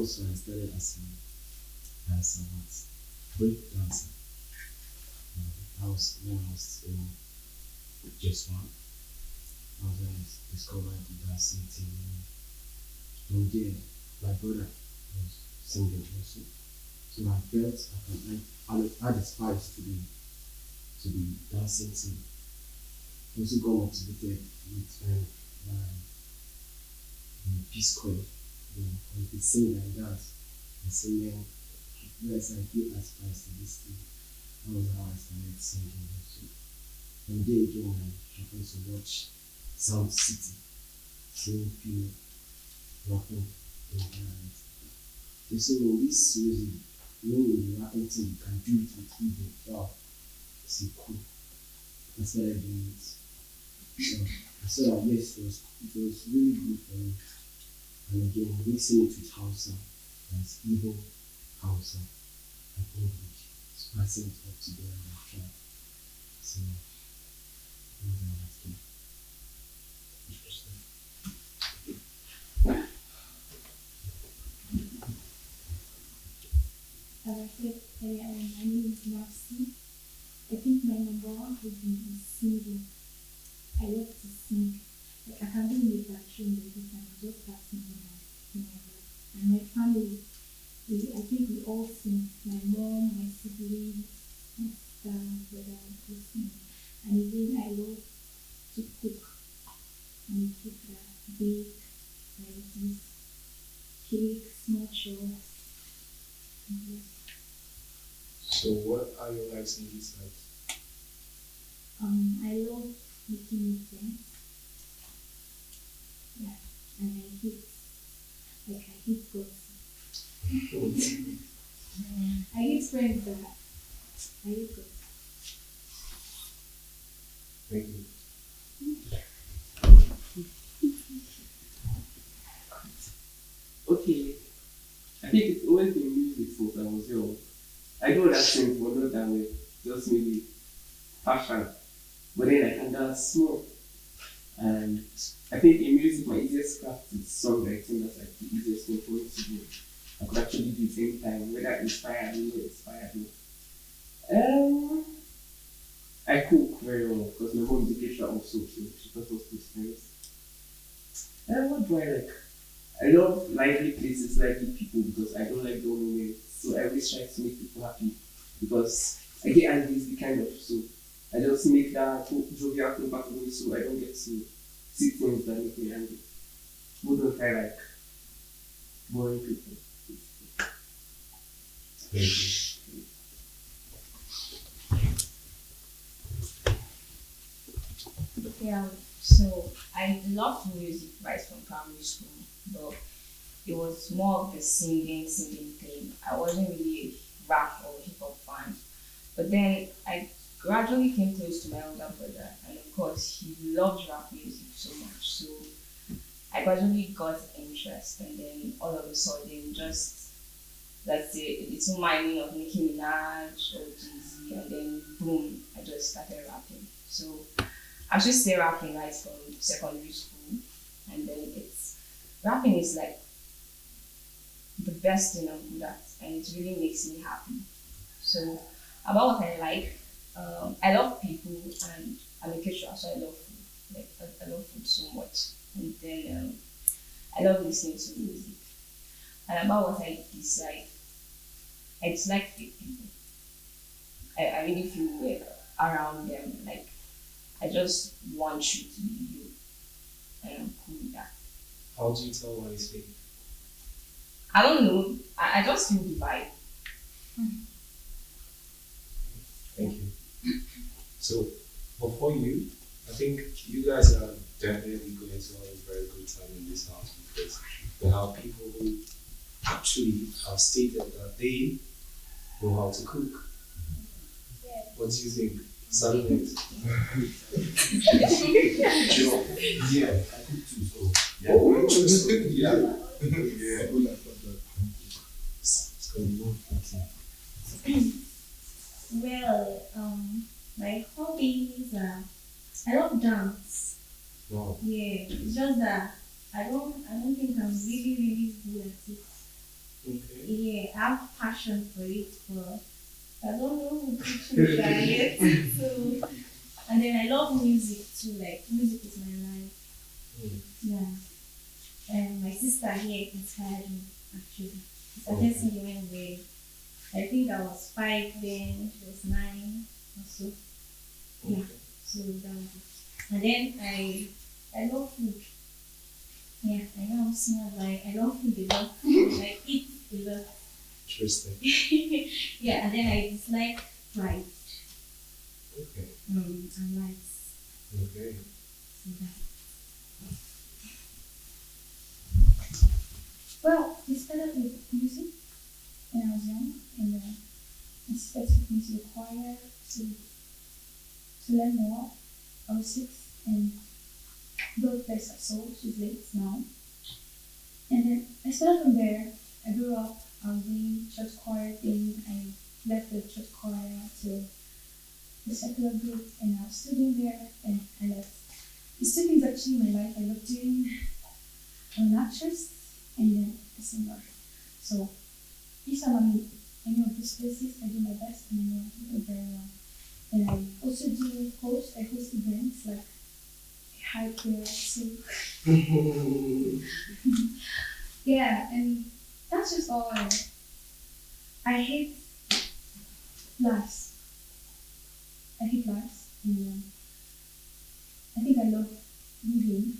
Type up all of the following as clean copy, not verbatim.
also I started as a what? Break dancer. I was when I was in just one. I was when I discovered the dancing thing. From there, my brother was singing also. So I felt I had aspires to be dancing too. I also got motivated with my Peace Corps. I could sing and dance. I say, man, yes, I feel aspires to this thing. That was how I started singing also. From there again, I happened to watch Sound City, seeing people rapping in Ghana. They say, oh, this music, when you're rapping thing, you can do it with people. Wow, it's cool. I started doing it. So I saw that yes, it was really good for me. And again, mixing it with Hausa, that's Igbo Hausa and English, spicing it up together and try. So those are my things. Interesting. As I said earlier on, my name is Nafsi. I think my number one hobby is singing. I love to sing. Like I can be in the bathroom every time I just start singing and sing. And my family, I think we all sing. My mom, my siblings, my sister, brother, all sing. And again, I love to cook. I'm a cooker, bake, varieties, cake, small chops. Yes. So what are your likes and dislikes? I love making new friends. Yeah, and I hate gossip. I hate friends that I hate gossip. Thank you. Okay, I think it's always been music since I was young. I do other things, but not that way. Just maybe passion. But then I can dance more. And I think in music, my easiest craft is songwriting. That's like the easiest thing for me to do. I could actually do it anytime, whether inspired me or inspired me. I cook very well because my mom is a teacher also, so she taught us those things. What do I like? I love lively places, lively people because I don't like dull moments. So I always try to make people happy because I get angry easily kind of. So I just make that jovial thing back of me so I don't get to see things that make me angry. Who don't I like? Boring people. Thank you. Yeah, so I loved music right from primary school, but it was more of the singing thing. I wasn't really a rap or hip hop fan. But then I gradually came close to my older brother, and of course, he loved rap music so much. So I gradually got interest, and then all of a sudden, just let's say a little mining of Nicki Minaj or Jay-Z, and then boom, I just started rapping. So I actually stay rapping right from secondary school, and then it's rapping is like the best thing I'm good at, and it really makes me happy. So about what I like, I love people, and I'm a caterer, so I love food. Like I love food so much, and then I love listening to music. And about what I dislike fake people. I really feel weird around them. Like I just want you to be you, and I'm cool with that. How do you tell when it's fake? I don't know. I just feel the vibe. Thank you. So, but for you, I think you guys are definitely going to have a very good time in this house because there are people who actually have stated that they know how to cook. What do you think? Salute. Sure. Yeah, I cook too, so. Yeah. Oh, interesting. Yeah. Yeah. It's gonna be more fitting. Well, my hobbies are I love dance. Wow. Yeah, it's just that I don't think I'm really good at it. have passion for it, but I don't know who to choose that yet. So, and then I love music too. Like music is my life. Yeah. And my sister here inspired me actually. I started singing when I think I was 5 then, she was 9 or so. Yeah. So that was it. And then I love food. Yeah, I know I'm small, but I love food a lot. I eat a lot. Interesting. Yeah, and then I dislike fried Okay. and rice. Okay. So that. Well, we started with music when I was young, and I started me to the choir to learn more. I was 6, and God bless her soul, she's late now. And then I started from there. I grew up, I was doing church choir thing. I left the church choir to the secular group, and I was still doing there, and I left. These two things actually in my life. I love doing. I'm an actress and then a singer. So if I'm in any of these places, I do my best and I know I do it very well. And I also do host. I host events like high prayer. So yeah, and that's just all. I hate laughs. I hate laughs, and I think I love reading,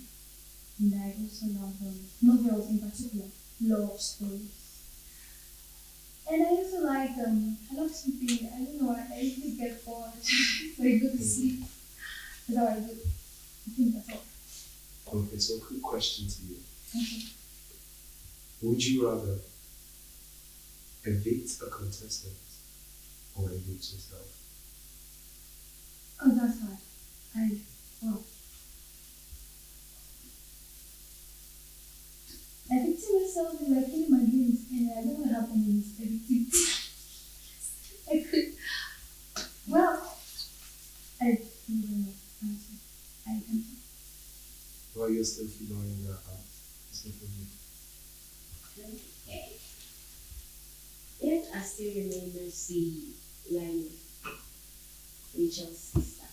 and I also love novels in particular, love stories. And I also like, I love sleeping. I don't know, I usually get bored, so I go to sleep. That's how I do. I think that's all. Okay, so a quick question to you. Okay. Would you rather evict a contestant or evict yourself? Oh, that's hard. Wow. Evicting myself is like killing my dreams, and I don't know what happened in this evicting. I could. Well, I don't know. Honestly, I don't know. Well, you're still figuring that out. It's not for you. Okay. If I still remember like Rachel's sister,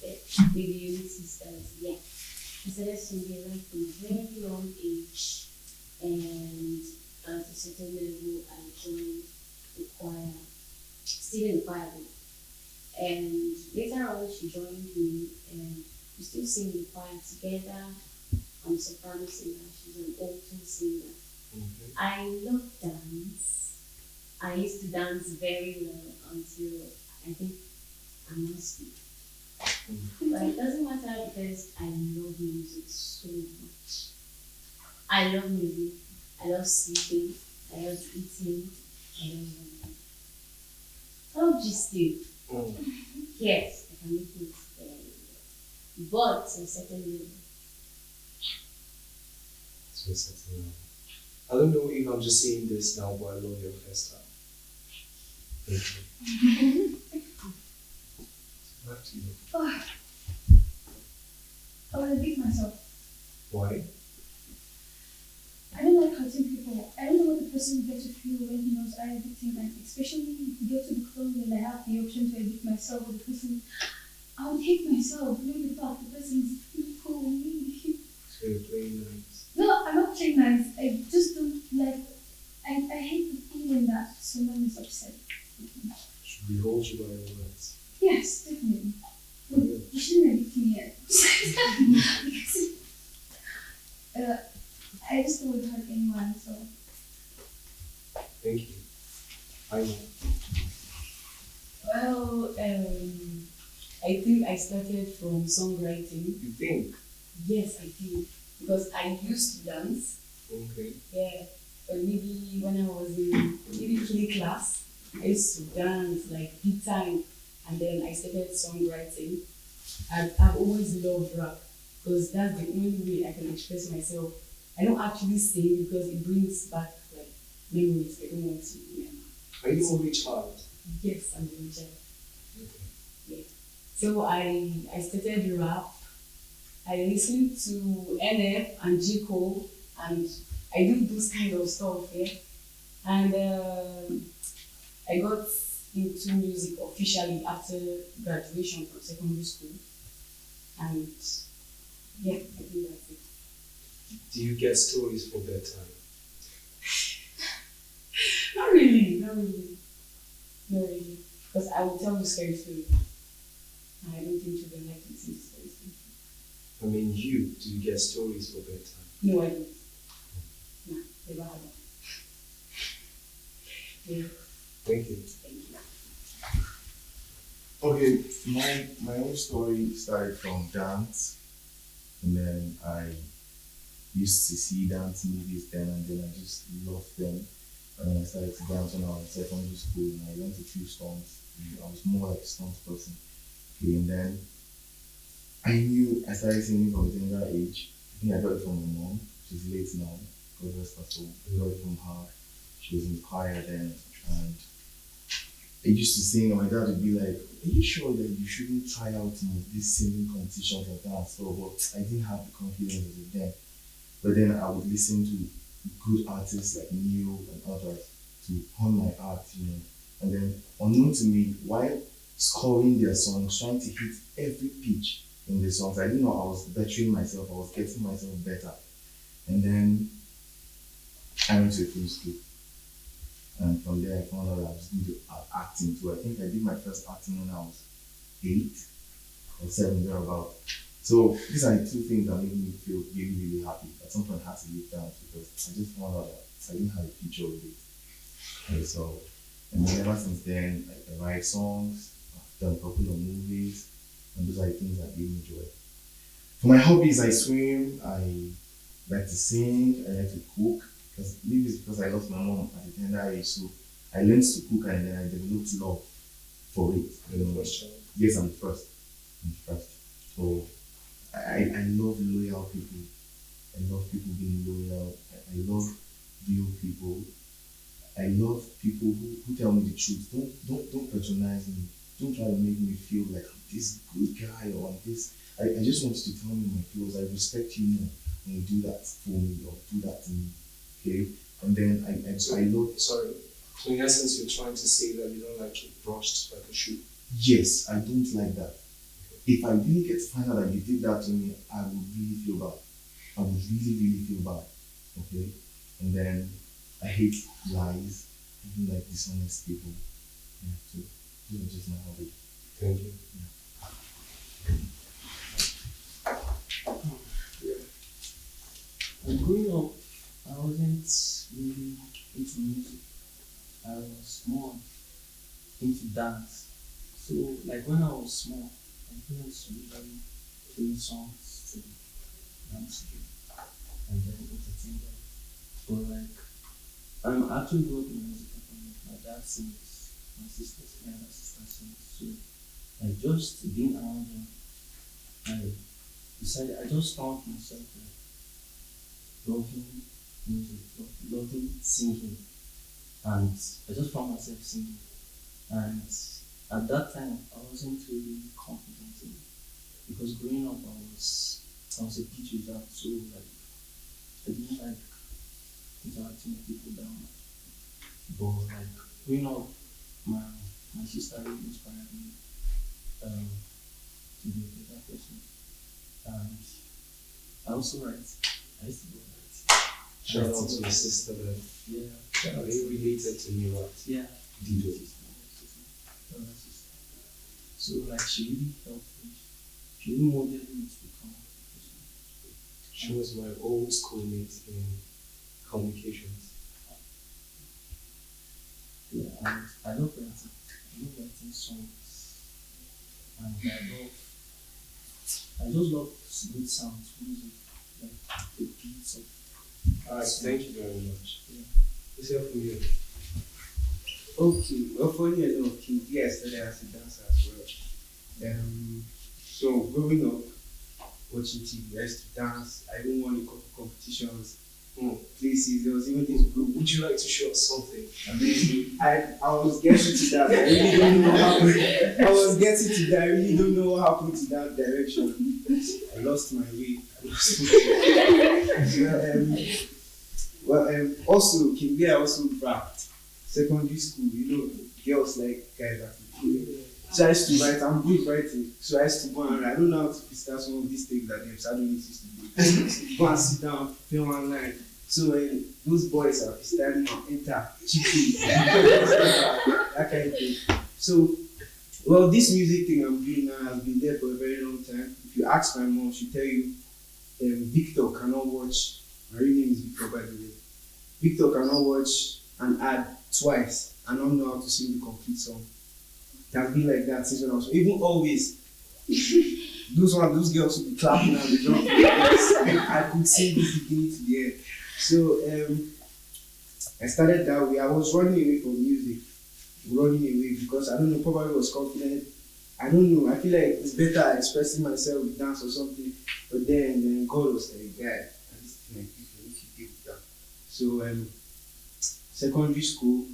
with the unique sisters, yeah. I started singing right from a very young age, and at a certain level, I joined the choir, still in the choir, and later on, she joined me, and we still sing in the choir together. I'm a soprano singer, she's an alto singer. Okay. I love dance. I used to dance very well until I think I must be. But it doesn't matter because I love music so much. I love music. I love sleeping. I love eating. I love just too. Yes, I can make things very well. But to a certain level. To a certain level. I don't know if I'm just saying this now, but I love your hairstyle. Thank you. Back to you. Oh. I want to beat myself. Why? I don't like hurting people. I don't know what the person gets to feel when he knows I am evicting, and especially if we get to the club and I have the option to evict myself with the person. I would hate myself knowing the fact the person is really cool with me. So you're playing nice. No, I'm not playing nice. I just don't like. I hate the feeling that someone is upset with me. Should we hold you by your words? Yes, definitely. But Yeah. you shouldn't evict me yet. I just don't want to hurt anyone, so. Thank you. I know. Well, I think I started from songwriting. You think? Yes, I did. Because I used to dance. Okay. Yeah. But maybe when I was in play class, I used to dance like big time. And then I started songwriting. I've always loved rap because that's the only way I can express myself. I don't actually sing because it brings back like memories I don't want to remember. Are you only child? Yes, I'm the child. Okay. Yeah. So I started rap. I listened to NF and G Cole, and I do those kind of stuff. Yeah. And I got into music officially after graduation from secondary school. And yeah, I think that's it. Do you get stories for bedtime? Not really, not really. Not really. Because I will tell you scary story. I don't think children like to listen to scary stories. I mean, do you get stories for bedtime? No, I don't. No, never had that. Yeah, Thank you. thank you. Okay, my own story started from dance, and then I used to see dance movies then, and then I just loved them. And I started to dance when I was in secondary school, and I learned a few songs. And I was more like a songs person. Okay, and then I started singing from a tender age. I think I got it from my mom. She's late now. God rest her soul. I got it from her. She was in the choir then, and I used to sing, and my dad would be like, "Are you sure that you shouldn't try out in this singing competition for dance?" So, but I didn't have the confidence of it then. But then I would listen to good artists like Neo and others to hone my art, And then, unknown to me, while scoring their songs, trying to hit every pitch in the songs, I didn't know I was bettering myself, I was getting myself better. And then I went to a film school. And from there, I found out I was good at acting too. I think I did my first acting when I was 8 or 7, thereabout. So these are the two things that made me feel really, really happy. At some point, I had to leave dance because I just found out that I didn't have a future with it. And so, and then ever since then, I write songs, I've done a couple of movies, and those are the things that give me joy. For my hobbies, I swim, I like to sing, I like to cook. Because maybe it's because I lost my mom at a tender age, so I learned to cook and then I developed love for it. You're the first child? Yes, I'm the first. So I love loyal people. I love people being loyal. I love real people. I love people who tell me the truth. Don't patronize me. Don't try to make me feel like I'm this good guy or I'm this. I just want you to tell me my flaws. I respect you more when you do that for me or do that to me. Okay, and then I love. Sorry. So in essence, you're trying to say that you don't like it brushed like a shoe. Yes, I don't like that. If I really get to find out that you did that to me, I would really feel bad. I would really, really feel bad. Okay, and then I hate lies. I don't like dishonest people. Yeah, so this is just my hobby. Thank you. And growing up, I wasn't really into music. I was more into dance. So, like when I was small, my parents usually play songs to dance to and then entertain them. But like, I'm actually grew up in music performance. My dad sings, my younger sister sings. So, like just being around them, I just found myself like loving music, loving singing, and I just found myself singing. And at that time, I wasn't really confident in it because growing up, I was a pitch wizard, so like I didn't like interacting with people down. But like growing up, my sister really inspired me to be a better person, and I also write. I used to go write. Shout out to your sister then. Yeah. Are you related to me, right? Yeah. Dido. So like she really helped me. She really molded me to become a person. She was my old schoolmate in communications. Yeah, and I love writing. I love writing songs. And I just love good sounds, music, like the beats of. Alright, thank you very much. Yeah. Let's hear from you. Okay, well, funny enough, I started as a dancer as well. So growing up, watching TV, I used to dance. I even won a couple competitions, places. There was even this group. Would you like to show us something? I was getting to that. I really don't know what happened. I was getting to that. I really don't know what happened to that direction. I lost my way. Well, also, King Bear also rapped. Secondary school, girls like guys that cool. So I used to write, I'm good writing. So I used to go and write. I don't know how to start some of these things that them Sadonists used to do. Go and sit down, film online. So those boys are standing on enter, chicken, that kind of thing. So, well, this music thing I'm doing now has been there for a very long time. If you ask my mom, she'll tell you, Victor cannot watch, my real name is Victor by the way. Victor cannot watch an ad twice and not know how to sing the complete song. It has been like that since when I was, even always, those girls would be clapping and be jumping. I could sing the beginning to the end. So I started that way. I was running away from music, because I don't know, probably was confident. I don't know, I feel like it's better expressing myself with dance or something. But then God was like, guy, and this thing like this, you need to deal with that. So secondary school,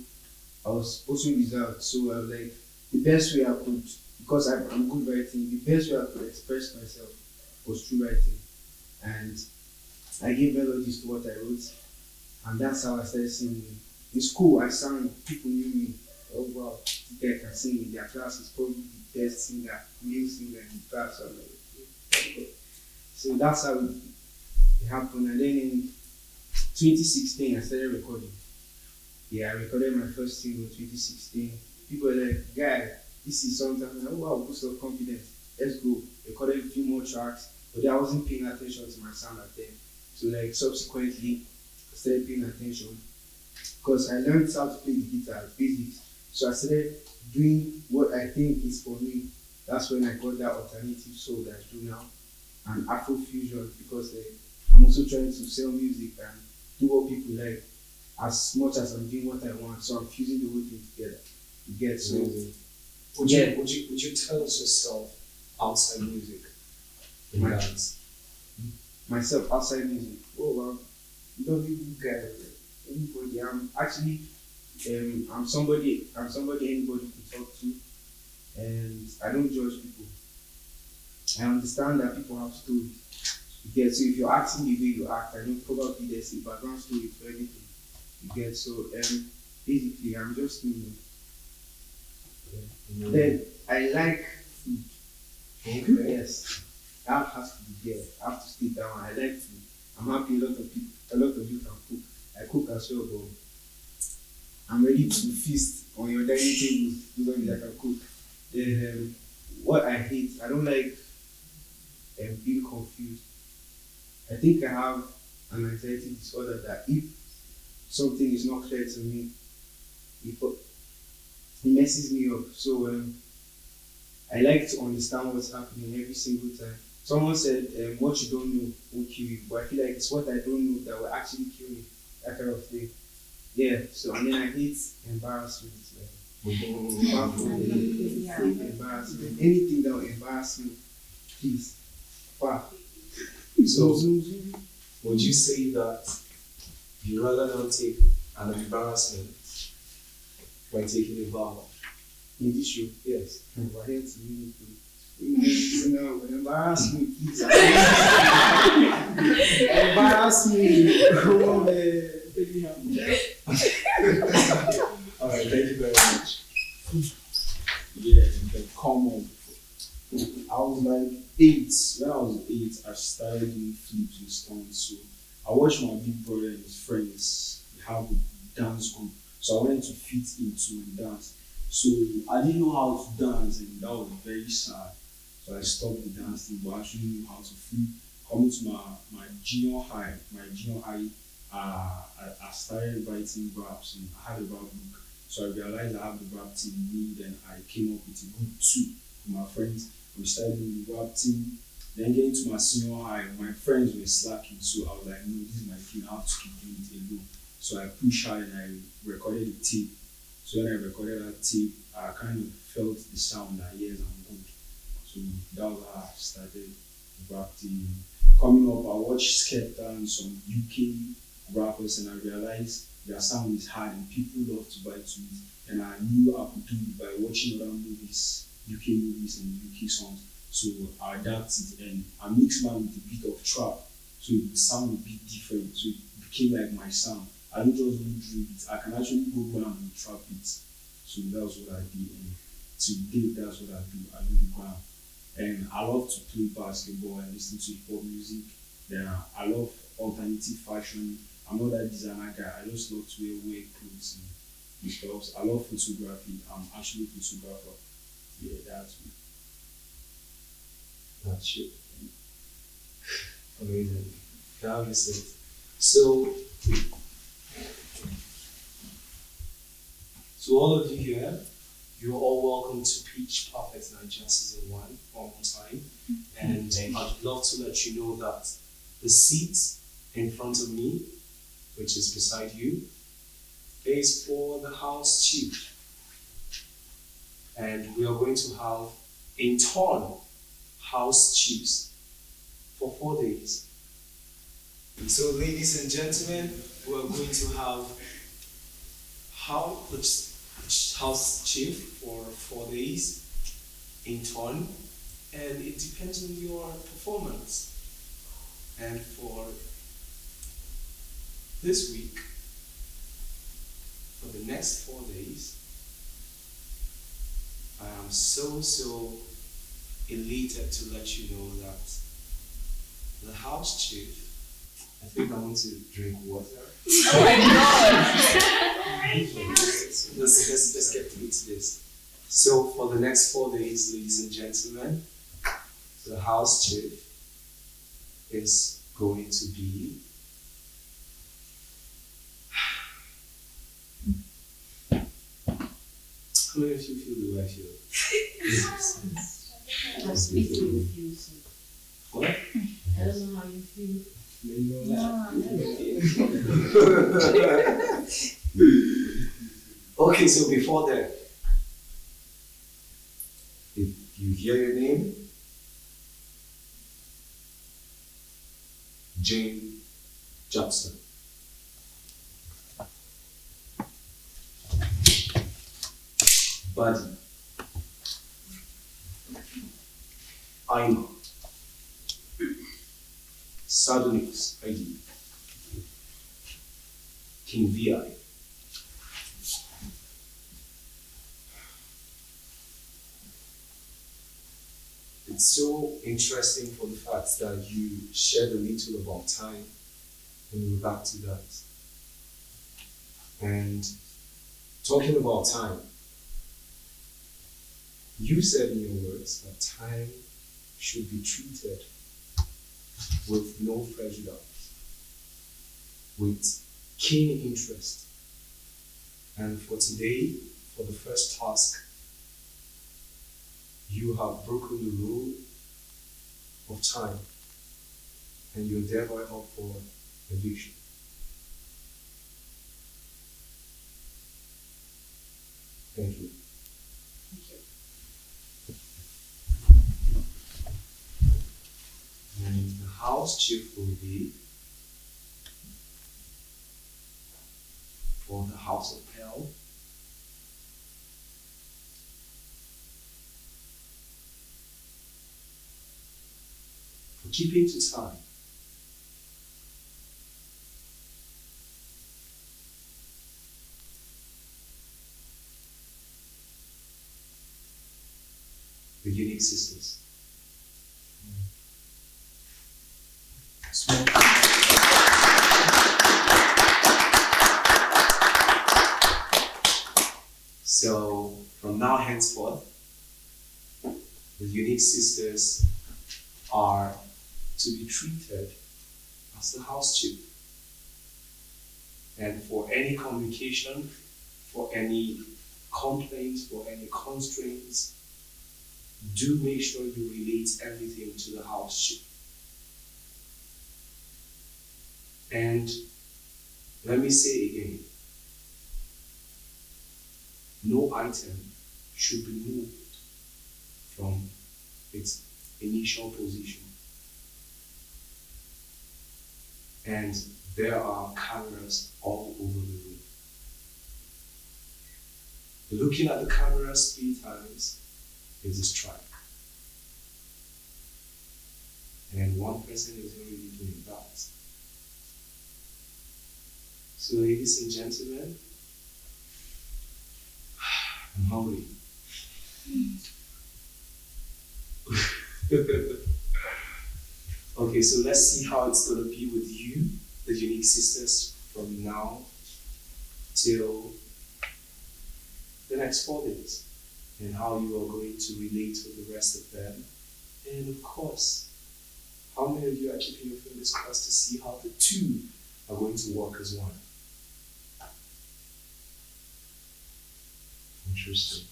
I was also reserved. So I was like, the best way I could, because I'm good writing, the best way I could express myself was through writing. And I gave melodies to what I wrote. And that's how I started singing. In school, I sang, people knew me. Oh wow, this guy can sing in their class, is probably the best singer, male singer in the class. So, so that's how it happened. And then in 2016, I started recording. Yeah, I recorded my first single in 2016. People were like, guy, this is something. I'm like, oh wow, boost of confidence. Let's go. Recorded a few more tracks, but I wasn't paying attention to my sound at then. So like subsequently, I started paying attention because I learned how to play the guitar, basics. So I started doing what I think is for me. That's when I got that alternative soul that I do now, and Afro fusion, because I'm also trying to sell music and do what people like as much as I'm doing what I want. So I'm fusing the whole thing together. You get so. Would you tell us yourself outside music? In dance? Myself outside music. Oh wow, don't even guys. Anybody. I'm somebody anybody can talk to, and I don't judge people. I understand that people have stories. You get so if you're acting the way you act, I know probably there's a background story for everything. You get so basically I'm just me. Then I like food. Okay. Yes. That has to be there. I have to stay down. I like food. I'm happy a lot of you can cook. I cook as well, but I'm ready to feast on your dining table as long as I can cook. Then what I hate, I don't like being confused. I think I have an anxiety disorder that if something is not clear to me, it messes me up. So I like to understand what's happening every single time. Someone said, what you don't know will kill you, but I feel like it's what I don't know that will actually kill me, that kind of thing. Yeah, so and then I hate embarrassment. Embarrassment. Anything that will embarrass me, please. Wow. So, would you say that you rather not take an embarrassment by taking a vow? In this show? Yes. We're here to really do. No, embarrass me, please. Embarrass me. Come on, man. Alright, thank you very much. Yeah, come on. I was like 8. When I was 8, I started doing flips and stunts. So I watched my big brother and his friends have a dance group. So I wanted to fit into dance. So I didn't know how to dance, and that was very sad. So I stopped the dancing, but I actually knew how to flip. Coming to my junior high, I started writing raps, and I had a rap book. So I realized I have the rap team in me. Then I came up with a group 2 with my friends. We started doing the rap team. Then getting to my senior high, my friends were slacking. So I was like, no, this is my thing. I have to keep doing it alone. So I pushed hard and I recorded a tape. So when I recorded that tape, I kind of felt the sound that yes, I'm good. So that was how I started the rap team. Coming up, I watched Skepta and some UK rappers, and I realized their sound is hard and people love to vibe to it. And I knew I could do it by watching other movies, UK movies and UK songs. So I adapted and I mixed mine with a bit of trap. so the sound would be different. So it became like my sound. I don't just do drill it. I can actually go ground and trap it. So that's what I did. And till date, that's what I do. I do the ground. And I love to play basketball and listen to hip hop music. Then I love alternative fashion. I'm not that designer guy. I just love to wear clothes and stuff. I love photography. I'm actually a photographer. Yeah, that's me. That's it. Amazing. Now listen. So all of you here, you're all welcome to Pitch Perfect NAIJA Season 1 one more time. And I'd love to let you know that the seat in front of me, which is beside you, is for the house chief. And we are going to have in turn house chiefs for 4 days. So ladies and gentlemen, we are going to have house chief for 4 days in turn, and it depends on your performance. And for this week, for the next 4 days, I am so elated to let you know that the house chief, I think I want to drink water. Oh my god! Let's get through to this. So for the next 4 days, ladies and gentlemen, the house chief is going to be how many of you feel the way I feel? I'm speaking with you, so What? I don't know how you feel. Okay, so before that, if you hear your name, Jane Jackson. Buddy. Aima. Sardonyx ID. King VI. It's so interesting for the fact that you shared a little about time, and we're back to that. And talking about time, you said in your words that time should be treated with no prejudice, with keen interest. And for today, for the first task, you have broken the rule of time, and you're thereby up for eviction. Thank you. And the house chief will be for the House of Hell. For keeping to time. The Unique Sisters. So from now henceforth, the Unique Sisters are to be treated as the house chief. And for any communication, for any complaints, for any constraints, do make sure you relate everything to the house chief. And let me say again, no item should be moved from its initial position. And there are cameras all over the room. Looking at the cameras 3 times is a strike. and then one person is already doing that. So, ladies and gentlemen, I'm hungry. Okay, so let's see how it's gonna be with you, the unique sisters, from now till the next 4 days, and how you are going to relate with the rest of them. And of course, how many of you are keeping your fingers crossed to see how the two are going to work as one? Interesting.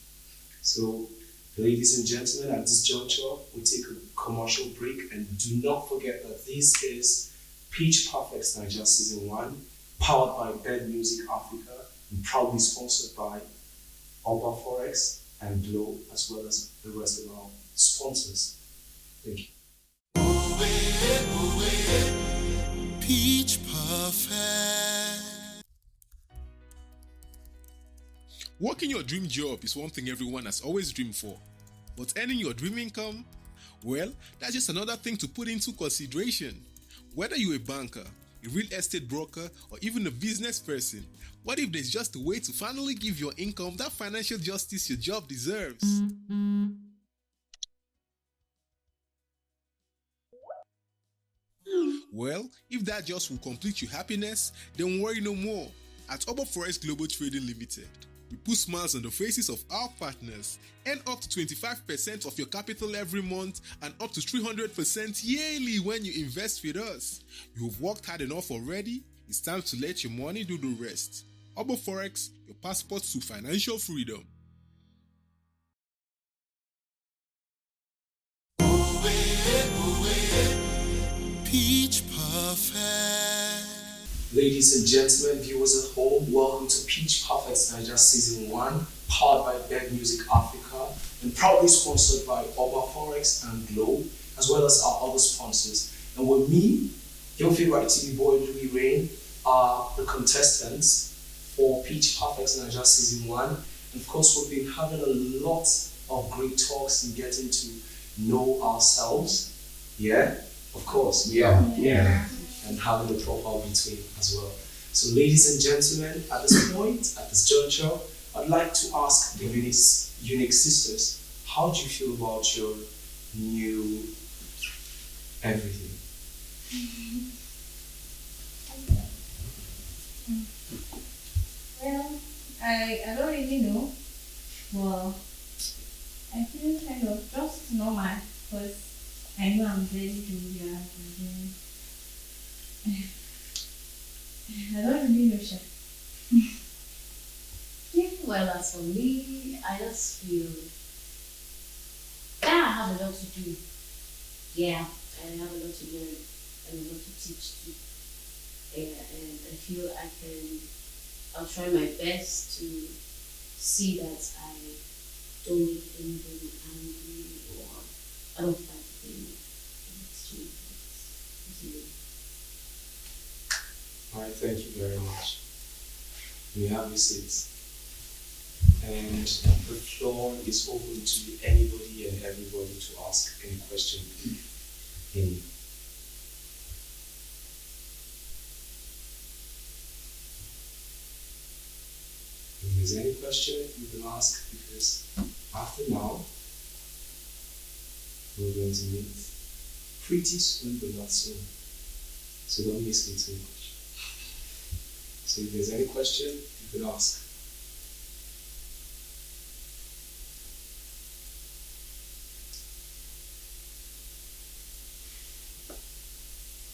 So, ladies and gentlemen, at this juncture, we take a commercial break, and do not forget that this is Pitch Perfect's NAIJA Season 1, powered by Bed Music Africa, and proudly sponsored by Alba Forex and Glow, as well as the rest of our sponsors. Thank you. Pitch Perfect. Working your dream job is one thing everyone has always dreamed for, but earning your dream income? Well, that's just another thing to put into consideration. Whether you're a banker, a real estate broker, or even a business person, what if there's just a way to finally give your income that financial justice your job deserves? Well, if that just will complete your happiness, then worry no more. At Alba Forex Global Trading Limited, we put smiles on the faces of our partners. Earn up to 25% of your capital every month and up to 300% yearly when you invest with us. You've worked hard enough already. It's time to let your money do the rest. Alba Forex, your passport to financial freedom. Pitch Perfect. Ladies and gentlemen, viewers at home, welcome to Pitch Perfect's NAIJA Season 1, powered by Bed Music Africa, and proudly sponsored by Alba Forex and Glow, as well as our other sponsors. And with me, your favorite TV boy, Louis Rain, are the contestants for Pitch Perfect's NAIJA Season 1. And of course, we've been having a lot of great talks and getting to know ourselves. Yeah? Of course, yeah. And having a profile between as well. So, ladies and gentlemen, at this point, at this juncture, I'd like to ask the unique sisters, how do you feel about your new everything? Well, I don't really know. Well, I feel kind of just normal because I know I'm very jovial and then I don't really know, Chef. Well, as for me, I just feel I have a lot to do. Yeah, I have a lot to learn and a lot to teach too. Yeah, and I feel I'll try my best to see that I don't make anybody angry or I don't fight with anyone. Alright, thank you very much. You have your seats. And the floor is open to anybody and everybody to ask any question. Any. If there's any question, you can ask, because after now, we're going to meet pretty soon, but not soon. So don't miss me too much. So if there's any question, you can ask.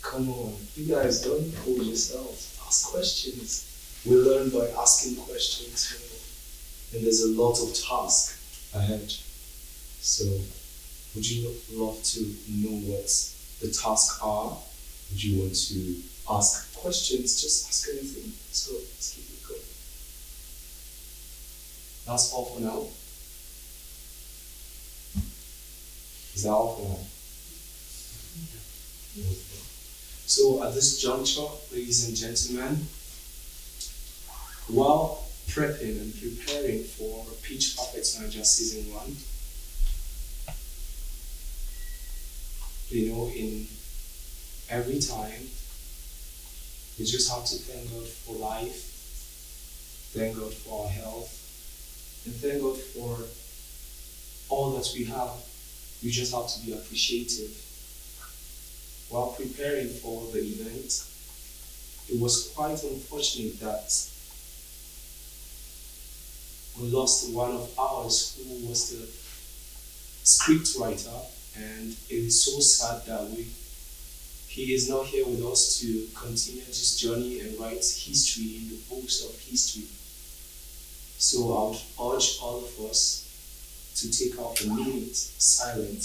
Come on, you guys don't hold yourselves. Ask questions. We learn by asking questions, you know. And there's a lot of task ahead. So would you love to know what the tasks are? Would you want to ask questions? Just ask anything. Let's go. Let's keep it going. That's all for now. Is that all for now? So at this juncture, ladies and gentlemen, while prepping and preparing for Pitch Perfect's NAIJA Season 1, you know, in every time. We just have to thank God for life, thank God for our health, and thank God for all that we have. We just have to be appreciative. While preparing for the event, it was quite unfortunate that we lost one of ours who was the script writer, and it is so sad that he is not here with us to continue this journey and write history in the books of history. So I would urge all of us to take out a minute silent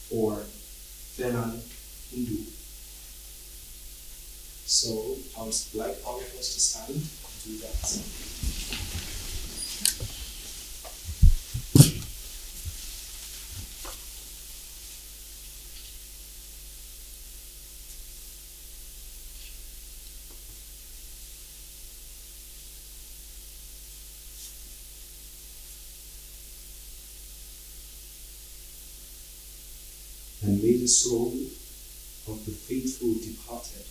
for Fernand Hindu. So I would like all of us to stand and do that. And may the soul of the faithful departed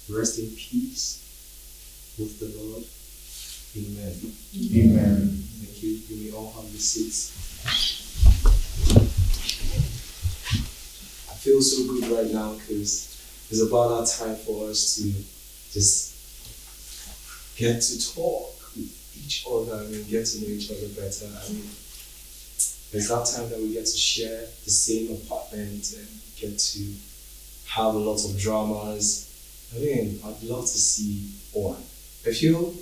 rest in peace with the Lord. Amen. Amen. Thank you. You may all have your seats. I feel so good right now because it's about that time for us to just get to talk with each other and get to know each other better. I mean, there's that time that we get to share the same apartment and get to have a lot of dramas. I mean, I'd love to see one. I feel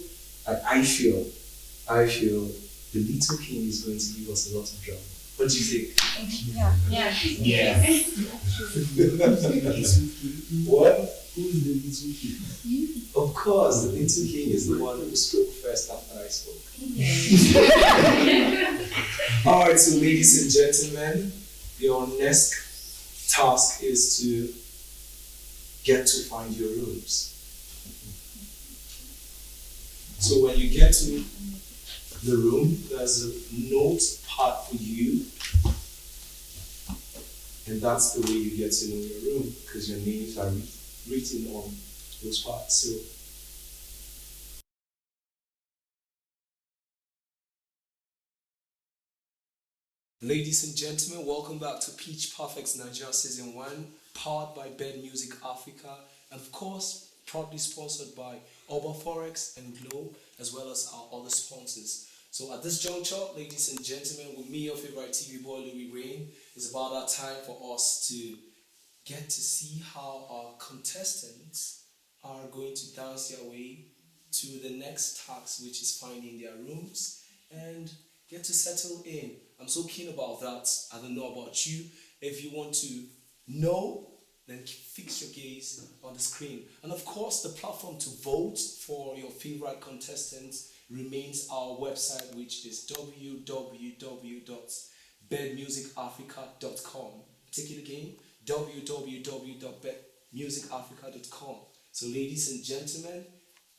the Little King is going to give us a lot of drama. What do you think? Yeah. What? Who's the Little King? Of course, the Little King is the one who spoke first after I spoke. Alright, so ladies and gentlemen, your next task is to get to find your rooms. So when you get to the room, there's a note part for you, and that's the way you get to know your room, because your names are written on those parts. So ladies and gentlemen, welcome back to Pitch Perfect's NAIJA Season 1, powered by Bed Music Africa, and of course, proudly sponsored by Oba Forex and Glow, as well as our other sponsors. So at this juncture, ladies and gentlemen, with me, your favorite TV boy, Louis Rain, it's about that time for us to get to see how our contestants are going to dance their way to the next task, which is finding their rooms and get to settle in. I'm so keen about that. I don't know about you. If you want to know, then fix your gaze on the screen. And of course, the platform to vote for your favorite contestants remains our website, which is www.bedmusicafrica.com. Take it again, www.bedmusicafrica.com. So ladies and gentlemen,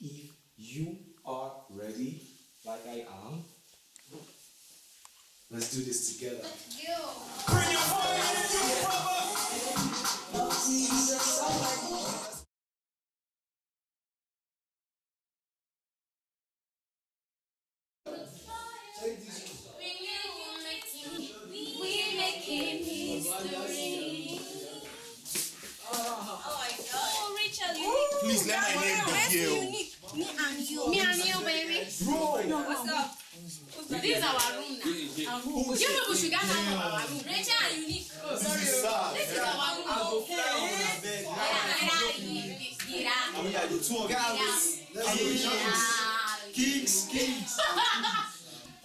if you are ready, like I am, let's do this together. We're making history. Oh my God. Oh, Rachel, Please let my name be here. Me and you, baby. Bro, What's up? This is our room now. You people should get out of our room. Rachel and Unique. Oh, sorry. This is our room. I'll go fly on my bed. I mean, the two of guys. Kings.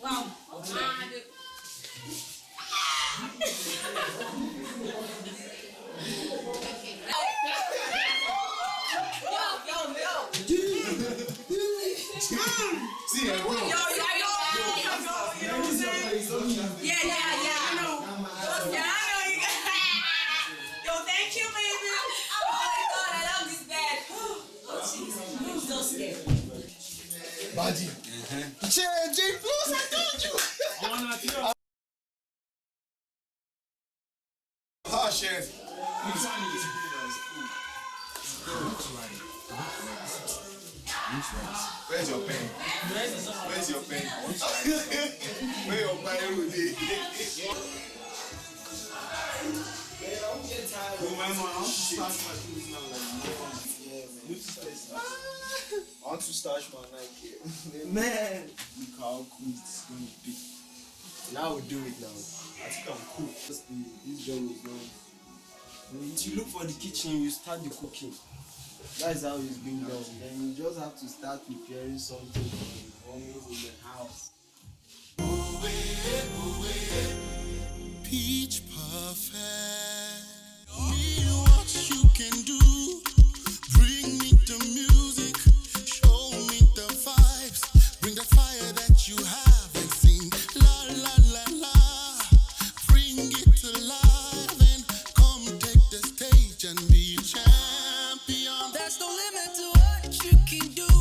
Wow. See, I will. Yeah, I know. Yeah, I know you guys. Yo, thank you, baby. Oh my God, I love this bed. Oh, jeez. I'm so scared. Buddy. Jay, close, I told you. Chef. Where's your pen? Where's your pen? Where your Bible is? Oh my man, I want to start my clothes now. I want to start my Nike. Man, look how cool it's going to be. Now we'll do it now. I think I'm cool. This journey is going. If you look for the kitchen, you start the cooking. That's how it's being done. Then you just have to start preparing something for the homies in the house. Peach perfect. Me what you can do. Bring me the music. Show me the vibes. Bring the fire that you have and sing la la la la. Bring it to life and come take the stage and be champion. There's no limit to what you can do.